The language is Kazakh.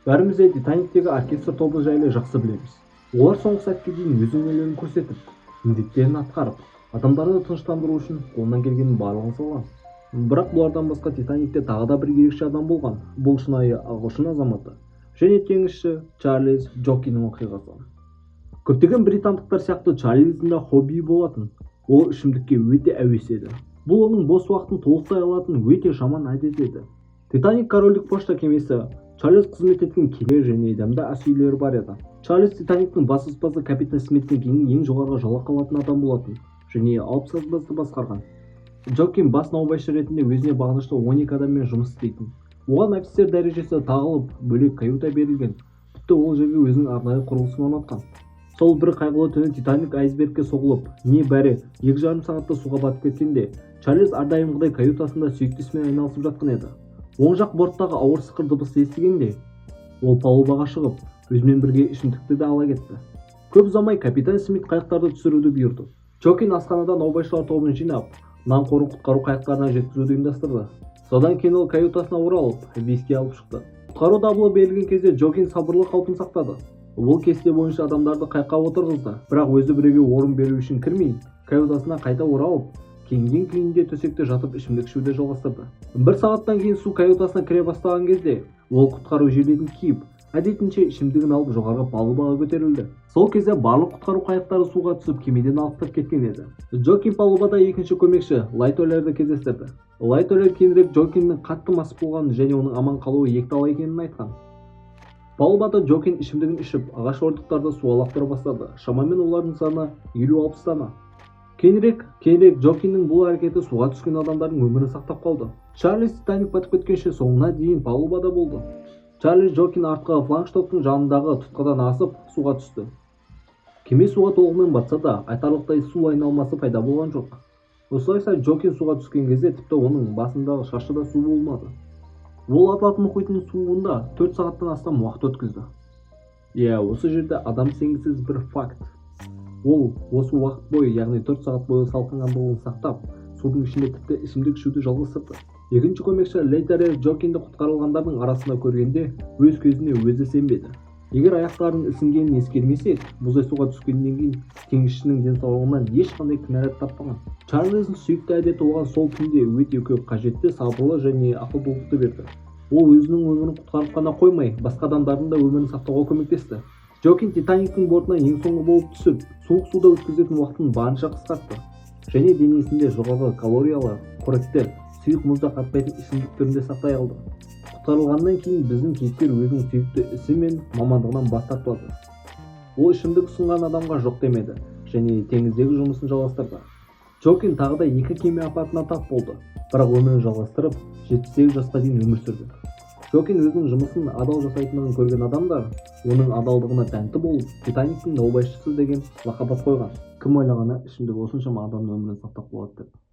Бәріміз де Титаниктегі оркестр тобы жайлы жақсы білеміз. Олар соңғы сәтке дейін өз өнерлерін көрсетіп, міндеттерін атқарып, адамдарды тыныштандыру үшін қолынан келгеннің барлығын салған. Бірақ бұлардан басқа Титаникте тағы да бір ерекше адам болған. Бұл шынайы ағылшын азаматы және теңізші Чарльз Джокиннің оқиғасы. Көптеген британдықтар сияқты Чарльздің да хоббиі болатын. Ол ішімдікке өте әуес еді. Бұл оның бос уақытын толықтай алатын өте жаман әдет еді. Титаник корольдік пошта кемесі Чарльз қызмет еткен кеме және дәмді ас үйлері бар еді. Чарльз Титаниктің бас аспазы капитан Смиттен кейін ең жоғарғы жалақы алатын адам болатын және 60 аспазды басқарған. Джокин бас наубайшы ретінде өзіне бағынышты 12 адаммен жұмыс істейтін. Оған офицер дәрежесі тағылып, бөлек каюта берілген. Тіпті ол жерге өзінің арнайы құрылысын орнатқан. Сол бір қайғылы түні Титаник айсбергке соғылып, не бәрі 2,5 сағатта суға батып кеткенде, Чарльз әрдайымғыдай каютасында сүйікті ісімен айналысып жатқан еді. Оң жақ борттағы ауыр сықыр дыбысты естігенде, ол палубаға шығып, өзімен бірге ішімдікті де ала кетті. Көп ұзамай капитан Смит қайықтарды түсіруді бұйырды. Джокин асханадан наубайшылар тобын жинап, нан қорын құтқару қайықтарына жеткізуді ұйымдастырды. Содан кейін ол каютасына оралып, виски алып шықты. Құтқару дабылы берілген кезде Джокин сабырлы қалпын сақтады. Ол кесте бойынша адамдарды қайыққа отырғызды, бірақ өзі біреуге орын беру үшін кірмей, каютасына қайта оралып, киінген күйінде төсекте жатып ішімдік ішуді жалғастырды. Бір сағаттан кейін су каютасына кіре бастаған кезде, ол құтқару жилетін киіп, әдетінше ішімдігін алып жоғарғы палубаға көтерілді. Сол кезде барлық құтқару қайықтары суға түсіп кемеден алыстап кеткен еді. Джокин палубада екінші көмекші Лайтолерді кездестірді. Лайтолер кейінірек Джокиннің қатты мас болғанын және оның аман қалуы екіталай екенін айтқан. Палубада Джокин ішімдігін ішіп, ағаш орындықтарды суға лақтыра бастады. Шамамен олардың саны 50-60 дана. Кейінірек Джокиннің бұл әрекеті суға түскен адамдардың өмірін сақтап қалды. Чарльз Титаник батып кеткенше соңына дейін палубада болды. Чарльз Джокин артқы флагштоктың жанындағы тұтқадан асып суға түсті. Кеме суға толығымен батса да, айтарлықтай су айналмасы пайда болған жоқ. Осылайша Джокин суға түскен кезде тіпті оның басындағы шашыда су болмады. Ол Атлант мұхитының суында 4 сағаттан астам уақыт өткізді. Осы жерде адам сенгісіз бір факт. Ол осы уақыт бойы, яғни 4 сағат бойы салқынғандығын сақтап, судың ішінде тіпті ішімдік ішуді жалғастырды. Екінші көмекші Лейтолер Джокинді құтқарылғандардың арасында көргенде өз көзіне өзі сенбеді. Егер аяқтарының ісінгенін ескермесек, мұздай суға түскеннен кейін теңізшінің денсаулығынан ешқандай кінәрат таппаған. Чарльздің сүйікті әдеті оған сол түнде өте көп қажетті, сабырлы және ақылдылықты берді. Ол өзінің өмірін құтқарып қана қоймай, басқа адамдардың да өмірін сақтауға көмектесті. Джокин Титаниктің бортына ең соңғы болып түсіп, суық суда өткізетін уақытын барынша қысқартты және денесінде жоғарғы калориялы қоректер, сұйық мұзда қатпайтын ішімдік түрінде сақтай алды. Құтқарылғаннан кейін біздің кейіпкер өзінің сүйікті ісі мен мамандығынан бас тартпады. Ол ішімдік ұсынған адамға жоқ демеді және теңіздегі жұмысын жалғастырды. Джокин тағы да 2 кеме апатына тап болды, бірақ өмірін жалғастырып 78 жасқа дейін өмір сүрді. Джокин өзінің жұмысын адал жасайтынын көрген адамдар оның адалдығына тәнті болып, Титаниктің наубайшысы деген лақап ат қойған. Кім ойлағаны ішімдік осыншама адамның өмірін сақтап қалады деп.